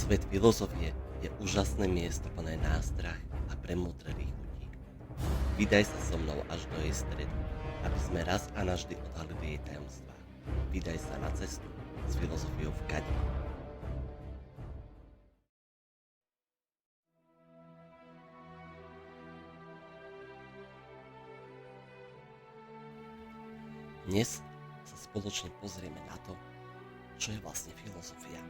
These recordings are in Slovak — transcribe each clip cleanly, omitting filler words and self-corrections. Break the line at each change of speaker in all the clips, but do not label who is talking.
Svet filozofie je úžasné miesto plné nástrah a premúdrelých ľudí. Vydaj sa so mnou až do jej stredu, aby sme raz a navždy odhalili jej tajomstvá. Vydaj sa na cestu s filozofiou v kadi. Dnes sa spoločne pozrieme na to, čo je vlastne filozofia.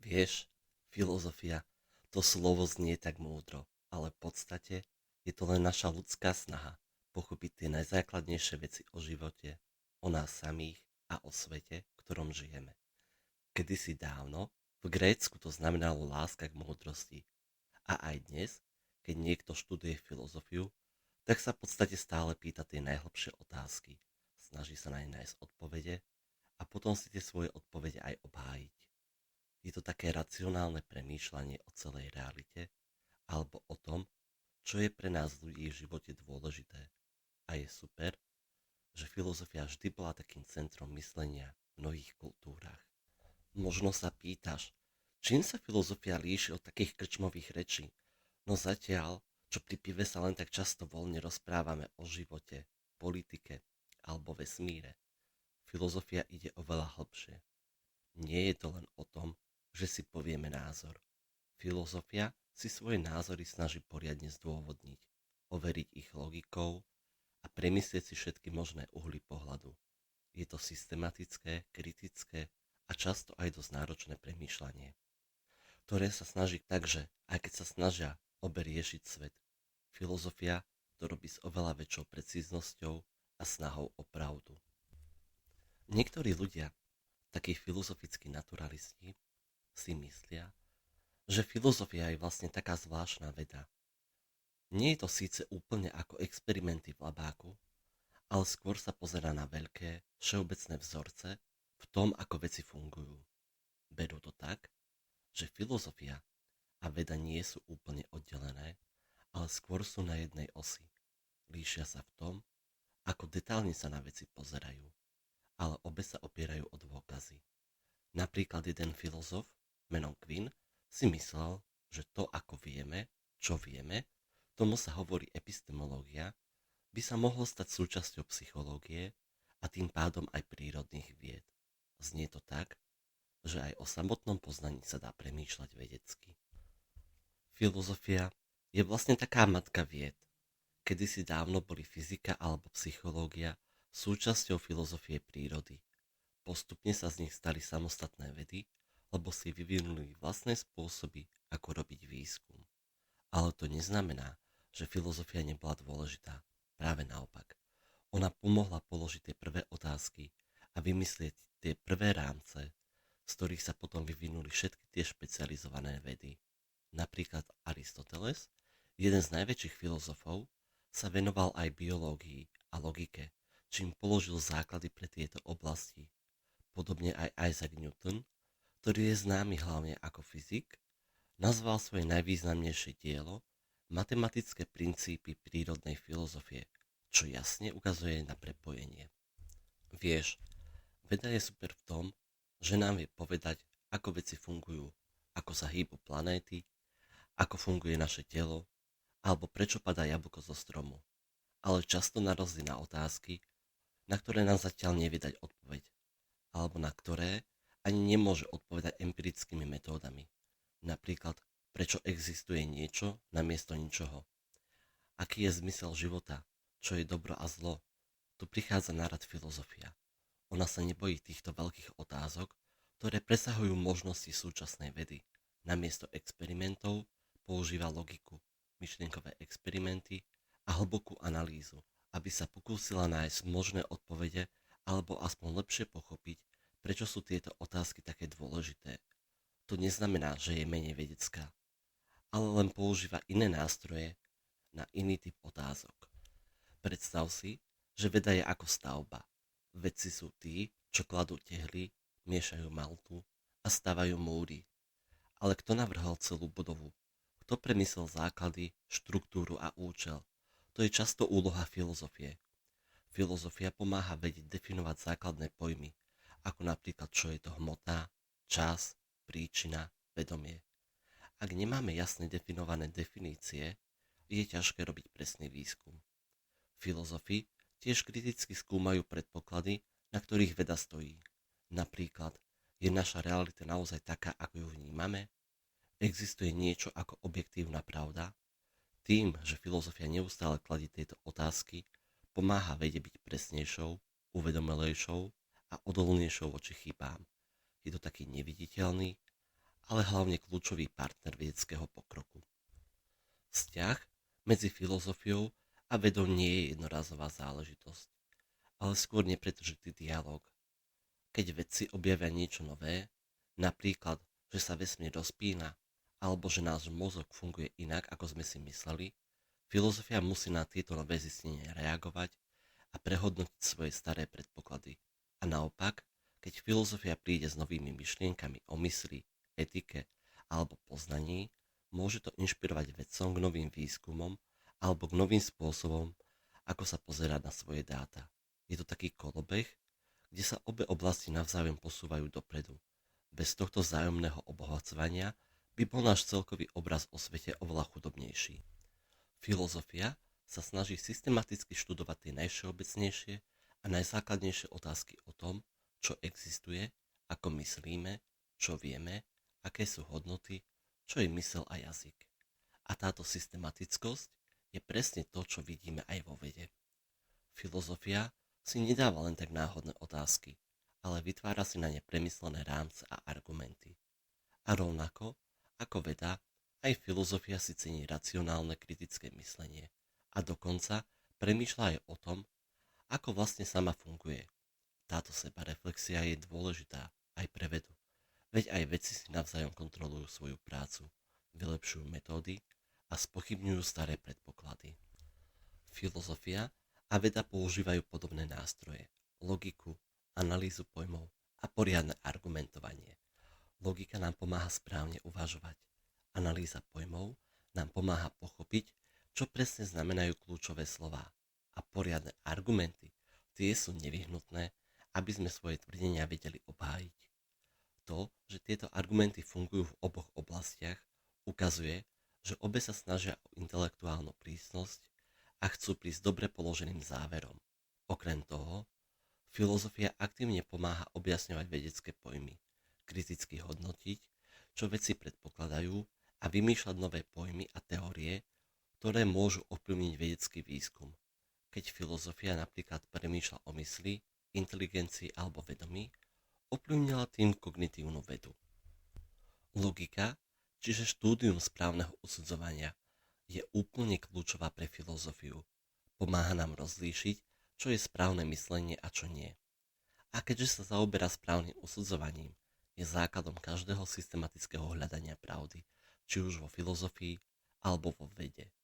Vieš, filozofia, to slovo znie tak múdro, ale v podstate je to len naša ľudská snaha pochopiť tie najzákladnejšie veci o živote, o nás samých a o svete, v ktorom žijeme. Kedysi dávno v Grécku to znamenalo láska k múdrosti. A aj dnes, keď niekto študuje filozofiu, tak sa v podstate stále pýta tie najhlbšie otázky. Snaží sa na ne nájsť odpovede a potom si tie svoje odpovede aj obhájiť. Je to také racionálne premýšľanie o celej realite alebo o tom, čo je pre nás ľudí v živote dôležité. A je super, že filozofia vždy bola takým centrom myslenia v mnohých kultúrach. Možno sa pýtaš, čím sa filozofia líši od takých krčmových rečí? No zatiaľ, čo pri pive sa len tak často voľne rozprávame o živote, politike alebo vesmíre, filozofia ide oveľa hlbšie. Nie je to len o tom, že si povieme názor. Filozofia si svoje názory snaží poriadne zdôvodniť, overiť ich logikou a premyslieť si všetky možné uhly pohľadu. Je to systematické, kritické a často aj dosť náročné premýšľanie, ktoré sa snaží takže, aj keď sa snažia obe riešiť svet, filozofia to robí s oveľa väčšou precíznosťou a snahou o pravdu. Niektorí ľudia, takí filozofickí naturalisti, si myslia, že filozofia je vlastne taká zvláštna veda. Nie je to síce úplne ako experimenty v labáku, ale skôr sa pozerá na veľké, všeobecné vzorce v tom, ako veci fungujú. Berú to tak, že filozofia a veda nie sú úplne oddelené, ale skôr sú na jednej osi. Líšia sa v tom, ako detailne sa na veci pozerajú, ale obe sa opierajú o dôkazy. Napríklad jeden filozof menom Quinn si myslel, že to, ako vieme, čo vieme, tomu sa hovorí epistemológia, by sa mohlo stať súčasťou psychológie a tým pádom aj prírodných vied. Znie to tak, že aj o samotnom poznaní sa dá premýšľať vedecky. Filozofia je vlastne taká matka vied. Kedysi dávno boli fyzika alebo psychológia súčasťou filozofie prírody. Postupne sa z nich stali samostatné vedy, lebo si vyvinuli vlastné spôsoby, ako robiť výskum. Ale to neznamená, že filozofia nebola dôležitá. Práve naopak. Ona pomohla položiť tie prvé otázky a vymyslieť tie prvé rámce, z ktorých sa potom vyvinuli všetky tie špecializované vedy. Napríklad Aristoteles, jeden z najväčších filozofov, sa venoval aj biológii a logike, čím položil základy pre tieto oblasti. Podobne aj Isaac Newton, ktorý je známy hlavne ako fyzik, nazval svoje najvýznamnejšie dielo Matematické princípy prírodnej filozofie, čo jasne ukazuje na prepojenie. Vieš, veda je super v tom, že nám vie povedať, ako veci fungujú, ako sa hýbu planéty, ako funguje naše telo, alebo prečo padá jablko zo stromu. Ale často narazí na otázky, na ktoré nám zatiaľ nevie dať odpoveď, alebo na ktoré ani nemôže odpovedať empirickými metódami. Napríklad, prečo existuje niečo namiesto ničoho. Aký je zmysel života, čo je dobro a zlo. Tu prichádza na rad filozofia. Ona sa nebojí týchto veľkých otázok, ktoré presahujú možnosti súčasnej vedy. Namiesto experimentov používa logiku, myšlienkové experimenty a hlbokú analýzu, aby sa pokúsila nájsť možné odpovede alebo aspoň lepšie pochopiť, prečo sú tieto otázky také dôležité. To neznamená, že je menej vedecká, ale len používa iné nástroje na iný typ otázok. Predstav si, že veda je ako stavba. Vedci sú tí, čo kladú tehly, miešajú maltu a stavajú múry. Ale kto navrhol celú budovu, Kto premyslel základy, štruktúru a účel? To je často úloha filozofie. Filozofia pomáha vedieť definovať základné pojmy, ako napríklad čo je to hmota, čas, príčina, vedomie. Ak nemáme jasne definované definície, je ťažké robiť presný výskum. Filozofi tiež kriticky skúmajú predpoklady, na ktorých veda stojí. Napríklad, je naša realita naozaj taká, ako ju vnímame? Existuje niečo ako objektívna pravda? Tým, že filozofia neustále kladie tieto otázky, pomáha vede byť presnejšou, uvedomelejšou a odolnejšou voči chybám. Je to taký neviditeľný, ale hlavne kľúčový partner vedeckého pokroku. Vzťah medzi filozofiou a vedou nie je jednorazová záležitosť, ale skôr nepretržitý dialog. Keď vedci objavia niečo nové, napríklad, že sa vesmír rozpína, alebo že náš mozog funguje inak, ako sme si mysleli, filozofia musí na tieto nové zistenia reagovať a prehodnotiť svoje staré predpoklady. A naopak, keď filozofia príde s novými myšlienkami o mysli, etike alebo poznaní, môže to inšpirovať vedcom k novým výskumom alebo k novým spôsobom, ako sa pozerať na svoje dáta. Je to taký kolobeh, kde sa obe oblasti navzájom posúvajú dopredu. Bez tohto vzájomného obohacovania by bol náš celkový obraz o svete oveľa chudobnejší. Filozofia sa snaží systematicky študovať tie najvšeobecnejšie a najzákladnejšie otázky o tom, čo existuje, ako myslíme, čo vieme, aké sú hodnoty, čo je mysel a jazyk. A táto systematickosť je presne to, čo vidíme aj vo vede. Filozofia si nedáva len tak náhodné otázky, ale vytvára si na ne premyslené rámce a argumenty. A rovnako, ako veda, aj filozofia si cení racionálne kritické myslenie a dokonca premýšľa aj o tom, ako vlastne sama funguje. Táto sebareflexia je dôležitá aj pre vedu, veď aj vedci si navzájom kontrolujú svoju prácu, vylepšujú metódy a spochybňujú staré predpoklady. Filozofia a veda používajú podobné nástroje, logiku, analýzu pojmov a poriadne argumentovanie. Logika nám pomáha správne uvažovať. Analýza pojmov nám pomáha pochopiť, čo presne znamenajú kľúčové slová. A poriadne argumenty, tie sú nevyhnutné, aby sme svoje tvrdenia vedeli obhájiť. To, že tieto argumenty fungujú v oboch oblastiach, ukazuje, že obe sa snažia o intelektuálnu prísnosť a chcú prísť dobre položeným záverom. Okrem toho, filozofia aktívne pomáha objasňovať vedecké pojmy, kriticky hodnotiť, čo vedci predpokladajú a vymýšľať nové pojmy a teórie, ktoré môžu ovplyvniť vedecký výskum. Keď filozofia napríklad premýšľa o mysli, inteligencii alebo vedomí, ovplyvnila tým kognitívnu vedu. Logika, čiže štúdium správneho usudzovania, je úplne kľúčová pre filozofiu. Pomáha nám rozlíšiť, čo je správne myslenie a čo nie. A keďže sa zaoberá správnym usudzovaním, je základom každého systematického hľadania pravdy, či už vo filozofii alebo vo vede.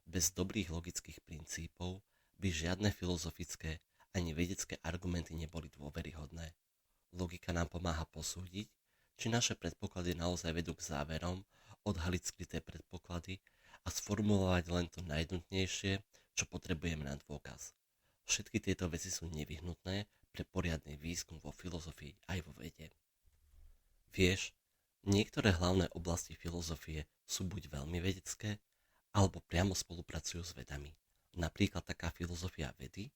Bez dobrých logických princípov by žiadne filozofické ani vedecké argumenty neboli dôveryhodné. Logika nám pomáha posúdiť, či naše predpoklady naozaj vedú k záverom, odhaliť skryté predpoklady a sformulovať len to najjednotnejšie, čo potrebujeme na dôkaz. Všetky tieto veci sú nevyhnutné pre poriadny výskum vo filozofii aj vo vede. Vieš, niektoré hlavné oblasti filozofie sú buď veľmi vedecké, alebo priamo spolupracujú s vedami. Napríklad taká filozofia vedy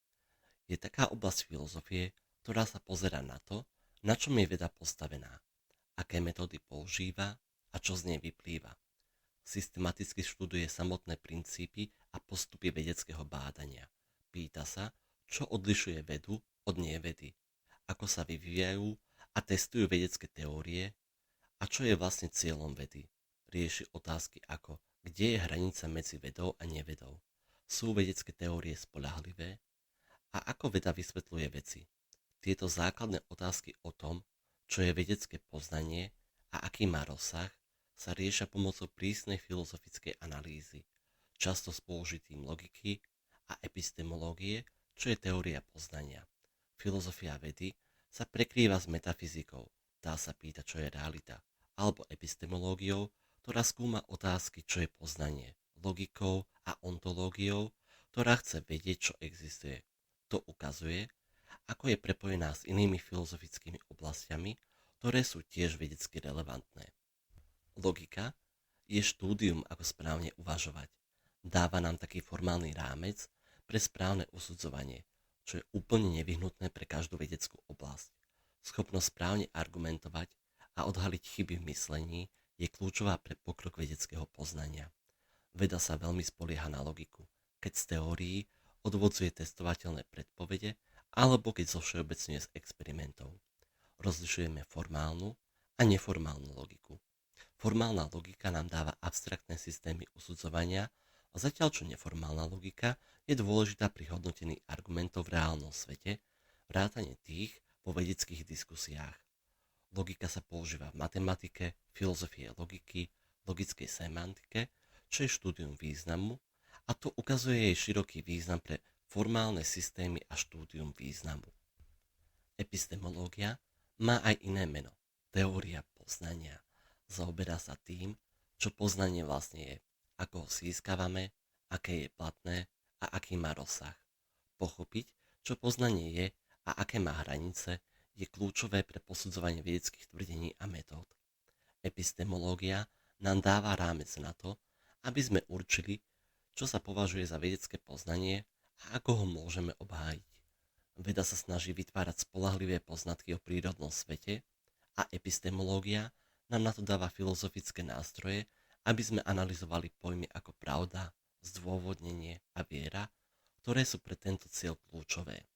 je taká oblasť filozofie, ktorá sa pozerá na to, na čom je veda postavená, aké metódy používa a čo z nej vyplýva. Systematicky študuje samotné princípy a postupy vedeckého bádania. Pýta sa, čo odlišuje vedu od nevedy, ako sa vyvíjajú a testujú vedecké teórie a čo je vlastne cieľom vedy. Rieši otázky ako, kde je hranica medzi vedou a nevedou. Sú vedecké teórie spoľahlivé a ako veda vysvetľuje veci. Tieto základné otázky o tom, čo je vedecké poznanie a aký má rozsah, sa riešia pomocou prísnej filozofickej analýzy, často s použitím logiky a epistemológie, čo je teória poznania. Filozofia vedy sa prekrýva s metafyzikou, tá sa pýta, čo je realita, alebo epistemológiou, ktorá skúma otázky, čo je poznanie, logikou a ontológiou, ktorá chce vedieť, čo existuje. To ukazuje, ako je prepojená s inými filozofickými oblastiami, ktoré sú tiež vedecky relevantné. Logika je štúdium, ako správne uvažovať. Dáva nám taký formálny rámec pre správne usudzovanie, čo je úplne nevyhnutné pre každú vedeckú oblasť. Schopnosť správne argumentovať a odhaliť chyby v myslení je kľúčová pre pokrok vedeckého poznania. Veda sa veľmi spolieha na logiku, keď z teórií odvodzuje testovateľné predpovede alebo keď zovšeobecňuje z experimentov. Rozlišujeme formálnu a neformálnu logiku. Formálna logika nám dáva abstraktné systémy usudzovania, a zatiaľ čo neformálna logika je dôležitá pri hodnotení argumentov v reálnom svete, vrátane tých vo vedeckých diskusiách. Logika sa používa v matematike, filozofie logiky, logickej semantike, čo je štúdium významu, a to ukazuje jej široký význam pre formálne systémy a štúdium významu. Epistemológia má aj iné meno, teória poznania. Zaoberá sa tým, čo poznanie vlastne je, ako ho získavame, aké je platné a aký má rozsah. Pochopiť, čo poznanie je a aké má hranice, je kľúčové pre posudzovanie vedeckých tvrdení a metód. Epistemológia nám dáva rámec na to, aby sme určili, čo sa považuje za vedecké poznanie a ako ho môžeme obhájiť. Veda sa snaží vytvárať spoľahlivé poznatky o prírodnom svete a epistemológia nám na to dáva filozofické nástroje, aby sme analyzovali pojmy ako pravda, zdôvodnenie a viera, ktoré sú pre tento cieľ kľúčové.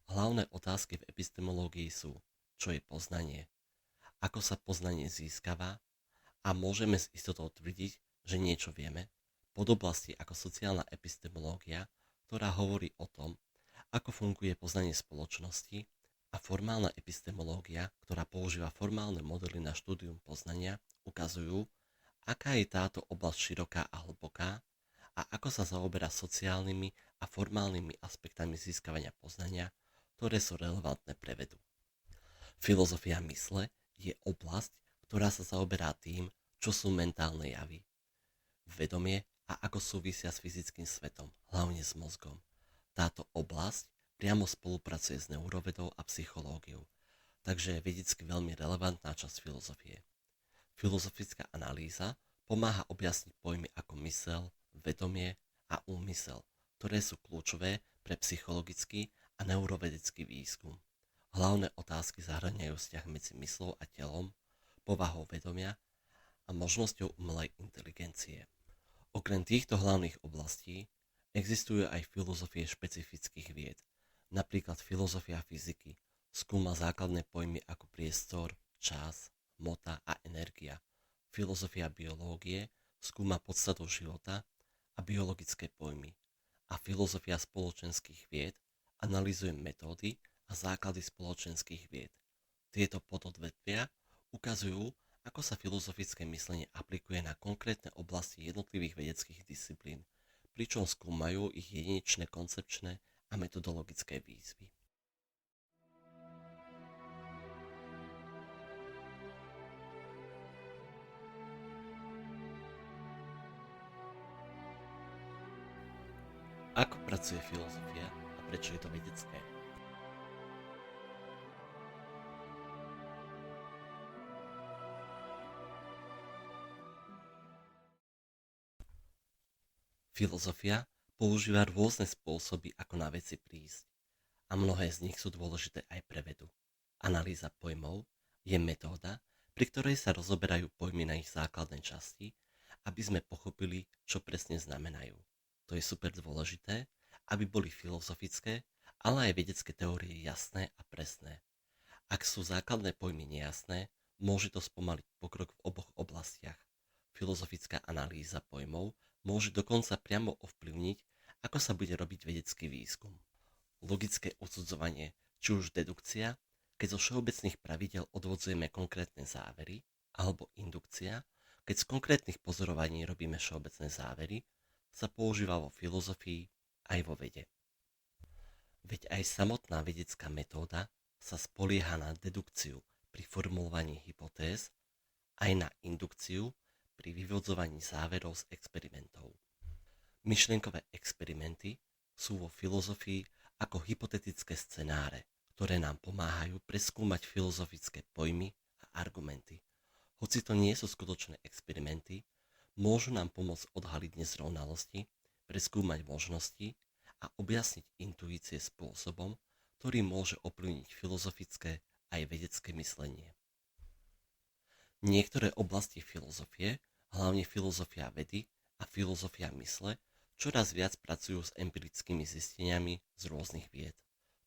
Hlavné otázky v epistemológii sú, čo je poznanie, ako sa poznanie získava a môžeme s istotou tvrdiť, že niečo vieme, podoblasti ako sociálna epistemológia, ktorá hovorí o tom, ako funguje poznanie spoločnosti, a formálna epistemológia, ktorá používa formálne modely na štúdium poznania, ukazujú, aká je táto oblasť široká a hlboká a ako sa zaoberá sociálnymi a formálnymi aspektami získavania poznania, ktoré sú relevantné pre vedu. Filozofia mysle je oblasť, ktorá sa zaoberá tým, čo sú mentálne javy, vedomie a ako súvisia s fyzickým svetom, hlavne s mozgom. Táto oblasť priamo spolupracuje s neurovedou a psychológiou, takže je vedecky veľmi relevantná časť filozofie. Filozofická analýza pomáha objasniť pojmy ako mysel, vedomie a úmysel, ktoré sú kľúčové pre psychologický a neurovedecký výskum. Hlavné otázky zahŕňajú vzťah medzi myslou a telom, povahou vedomia a možnosťou umelej inteligencie. Okrem týchto hlavných oblastí existujú aj filozofie špecifických vied. Napríklad filozofia fyziky skúma základné pojmy ako priestor, čas, hmota a energia. Filozofia biológie skúma podstatu života a biologické pojmy. A filozofia spoločenských vied analyzuje metódy a základy spoločenských vied. Tieto pododvetvia ukazujú, ako sa filozofické myslenie aplikuje na konkrétne oblasti jednotlivých vedeckých disciplín, pričom skúmajú ich jedinečné koncepčné a metodologické výzvy. Ako pracuje filozofia a prečo je to vedecké? Filozofia používa rôzne spôsoby, ako na veci prísť, a mnohé z nich sú dôležité aj pre vedu. Analýza pojmov je metóda, pri ktorej sa rozoberajú pojmy na ich základné časti, aby sme pochopili, čo presne znamenajú. To je super dôležité, aby boli filozofické, ale aj vedecké teórie jasné a presné. Ak sú základné pojmy nejasné, môže to spomaliť pokrok v oboch oblastiach. Filozofická analýza pojmov môže dokonca priamo ovplyvniť, ako sa bude robiť vedecký výskum. Logické usudzovanie, či už dedukcia, keď zo všeobecných pravidel odvodzujeme konkrétne závery, alebo indukcia, keď z konkrétnych pozorovaní robíme všeobecné závery, sa používa vo filozofii aj vo vede. Veď aj samotná vedecká metóda sa spolieha na dedukciu pri formulovaní hypotéz, aj na indukciu pri vyvodzovaní záverov z experimentov. Myšlienkové experimenty sú vo filozofii ako hypotetické scenáre, ktoré nám pomáhajú preskúmať filozofické pojmy a argumenty. Hoci to nie sú skutočné experimenty, môžu nám pomôcť odhaliť nezrovnalosti, preskúmať možnosti a objasniť intuície spôsobom, ktorý môže ovplyvniť filozofické aj vedecké myslenie. Niektoré oblasti filozofie, hlavne filozofia vedy a filozofia mysle, čoraz viac pracujú s empirickými zisteniami z rôznych vied.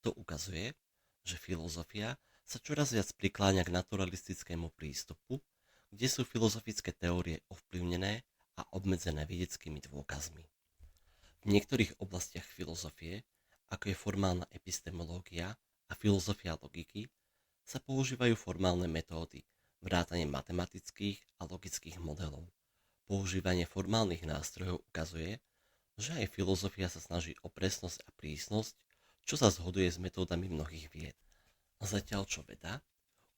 To ukazuje, že filozofia sa čoraz viac prikláňa k naturalistickému prístupu, kde sú filozofické teórie ovplyvnené a obmedzené vedeckými dôkazmi. V niektorých oblastiach filozofie, ako je formálna epistemológia a filozofia logiky, sa používajú formálne metódy, vrátane matematických a logických modelov. Používanie formálnych nástrojov ukazuje, že aj filozofia sa snaží o presnosť a prísnosť, čo sa zhoduje s metódami mnohých vied. Zatiaľ čo veda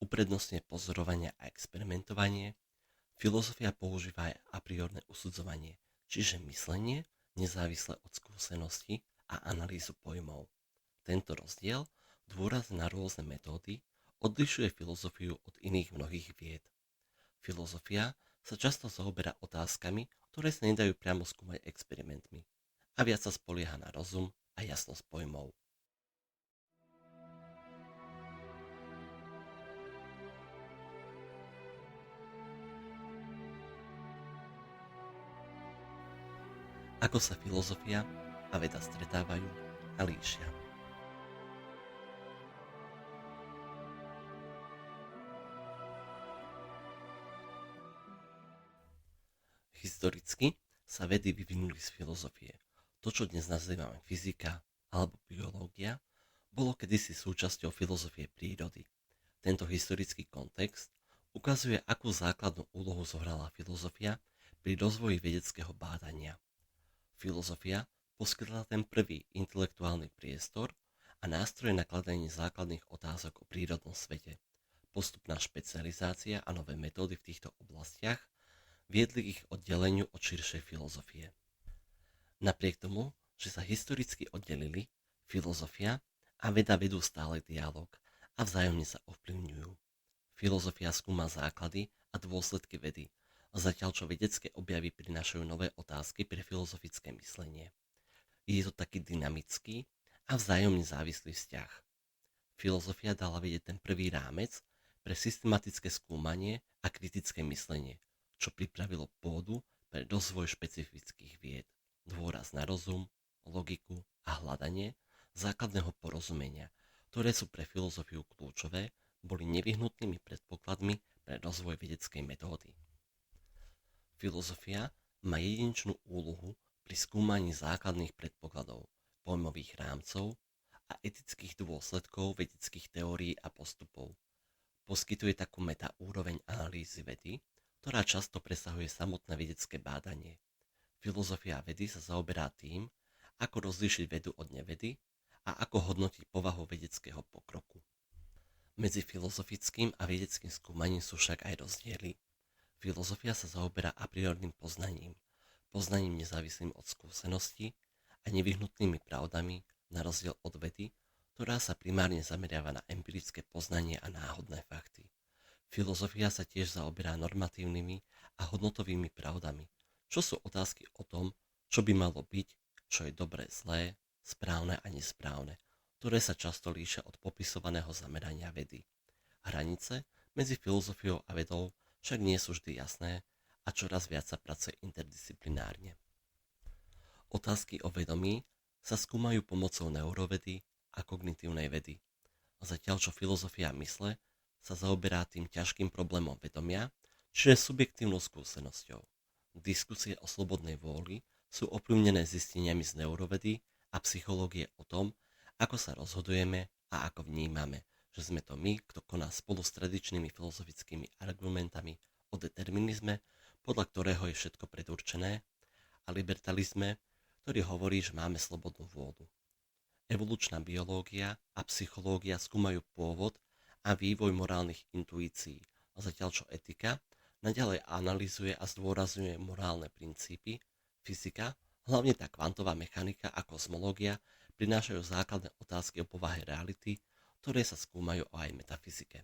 uprednostňuje pozorovanie a experimentovanie, filozofia používa aj a priorné usudzovanie, čiže myslenie nezávisle od skúsenosti a analýzu pojmov. Tento rozdiel, dôraz na rôzne metódy, odlišuje filozofiu od iných mnohých vied. Filozofia sa často zaoberá otázkami, ktoré sa nedajú priamo skúmať experimentmi a viac sa spolieha na rozum a jasnosť pojmov. Ako sa filozofia a veda stretávajú a líšia. Historicky sa vedy vyvinuli z filozofie. To, čo dnes nazývame fyzika alebo biológia, bolo kedysi súčasťou filozofie prírody. Tento historický kontext ukazuje, akú základnú úlohu zohrala filozofia pri rozvoji vedeckého bádania. Filozofia poskytla ten prvý intelektuálny priestor a nástroje na kladenie základných otázok o prírodnom svete. Postupná špecializácia a nové metódy v týchto oblastiach viedli ich oddeleniu od širšej filozofie. Napriek tomu, že sa historicky oddelili, filozofia a veda vedú stále dialog a vzájomne sa ovplyvňujú. Filozofia skúma základy a dôsledky vedy, zatiaľ čo vedecké objavy prinášajú nové otázky pre filozofické myslenie. Je to taký dynamický a vzájomne závislý vzťah. Filozofia dala vedieť ten prvý rámec pre systematické skúmanie a kritické myslenie, čo pripravilo pôdu pre rozvoj špecifických vied, dôraz na rozum, logiku a hľadanie základného porozumenia, ktoré sú pre filozofiu kľúčové, boli nevyhnutnými predpokladmi pre rozvoj vedeckej metódy. Filozofia má jedinečnú úlohu pri skúmaní základných predpokladov, pojmových rámcov a etických dôsledkov vedeckých teórií a postupov. Poskytuje takú metaúroveň analýzy vedy, ktorá často presahuje samotné vedecké bádanie. Filozofia vedy sa zaoberá tým, ako rozlíšiť vedu od nevedy a ako hodnotiť povahu vedeckého pokroku. Medzi filozofickým a vedeckým skúmaním sú však aj rozdiely. Filozofia sa zaoberá a priorným poznaním nezávislým od skúsenosti a nevyhnutnými pravdami na rozdiel od vedy, ktorá sa primárne zameriava na empirické poznanie a náhodné fakty. Filozofia sa tiež zaoberá normatívnymi a hodnotovými pravdami, čo sú otázky o tom, čo by malo byť, čo je dobré, zlé, správne a nesprávne, ktoré sa často líšia od popisovaného zamerania vedy. Hranice medzi filozofiou a vedou však nie sú vždy jasné a čoraz viac sa pracuje interdisciplinárne. Otázky o vedomí sa skúmajú pomocou neurovedy a kognitívnej vedy, zatiaľ čo filozofia mysle sa zaoberá tým ťažkým problémom vedomia, čiže subjektívnou skúsenosťou. Diskusie o slobodnej vôli sú ovplyvnené zisteniami z neurovedy a psychológie o tom, ako sa rozhodujeme a ako vnímame, že sme to my, kto koná spolu s tradičnými filozofickými argumentami o determinizme, podľa ktorého je všetko predurčené, a libertalizme, ktorý hovorí, že máme slobodnú vôľu. Evolučná biológia a psychológia skúmajú pôvod a vývoj morálnych intuícií, zatiaľ čo etika Naďalej analyzuje a zdôrazňuje morálne princípy. Fyzika, hlavne tá kvantová mechanika a kozmológia, prinášajú základné otázky o povahe reality, ktoré sa skúmajú aj v metafyzike.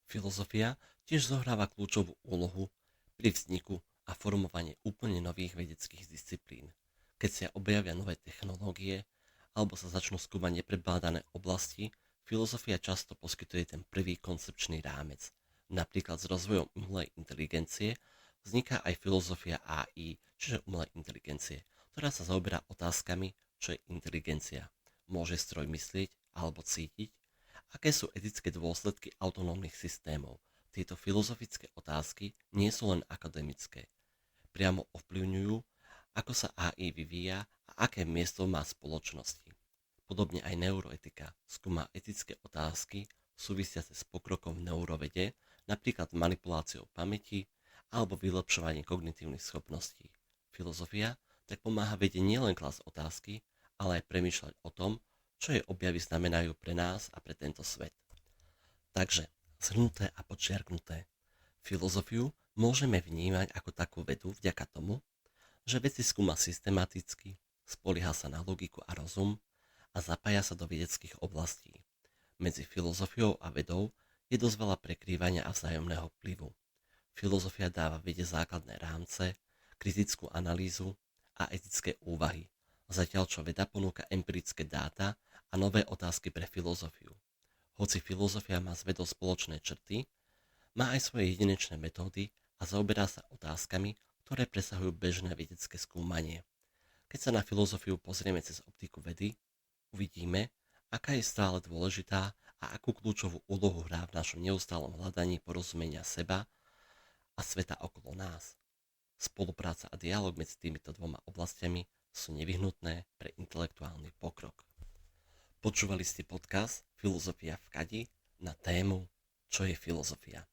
Filozofia tiež zohráva kľúčovú úlohu pri vzniku a formovaní úplne nových vedeckých disciplín. Keď sa objavia nové technológie alebo sa začnú skúmať neprebádané oblasti, filozofia často poskytuje ten prvý koncepčný rámec. Napríklad s rozvojom umelej inteligencie vzniká aj filozofia AI, čiže umelej inteligencie, ktorá sa zaoberá otázkami, čo je inteligencia. Môže stroj myslieť alebo cítiť? Aké sú etické dôsledky autonómnych systémov? Tieto filozofické otázky nie sú len akademické. Priamo ovplyvňujú, ako sa AI vyvíja a aké miesto má v spoločnosti. Podobne aj neuroetika skúma etické otázky súvisiace s pokrokom v neurovede, napríklad manipuláciou pamäti alebo vylepšovaním kognitívnych schopností. Filozofia tak pomáha vede nielen klásť otázky, ale aj premýšľať o tom, čo jej objavy znamenajú pre nás a pre tento svet. Takže, zhrnuté a podčiarknuté, filozofiu môžeme vnímať ako takú vedu vďaka tomu, že veci skúma systematicky, spolieha sa na logiku a rozum a zapája sa do vedeckých oblastí. Medzi filozofiou a vedou je dosť veľa prekrývania a vzájomného vplyvu. Filozofia dáva vede základné rámce, kritickú analýzu a etické úvahy, zatiaľ čo veda ponúka empirické dáta a nové otázky pre filozofiu. Hoci filozofia má s vedou spoločné črty, má aj svoje jedinečné metódy a zaoberá sa otázkami, ktoré presahujú bežné vedecké skúmanie. Keď sa na filozofiu pozrieme cez optiku vedy, uvidíme, aká je stále dôležitá a akú kľúčovú úlohu hrá v našom neustálom hľadaní porozumenia seba a sveta okolo nás. Spolupráca a dialog medzi týmito dvoma oblastiami sú nevyhnutné pre intelektuálny pokrok. Počúvali ste podcast Filozofia v kadi na tému Čo je filozofia.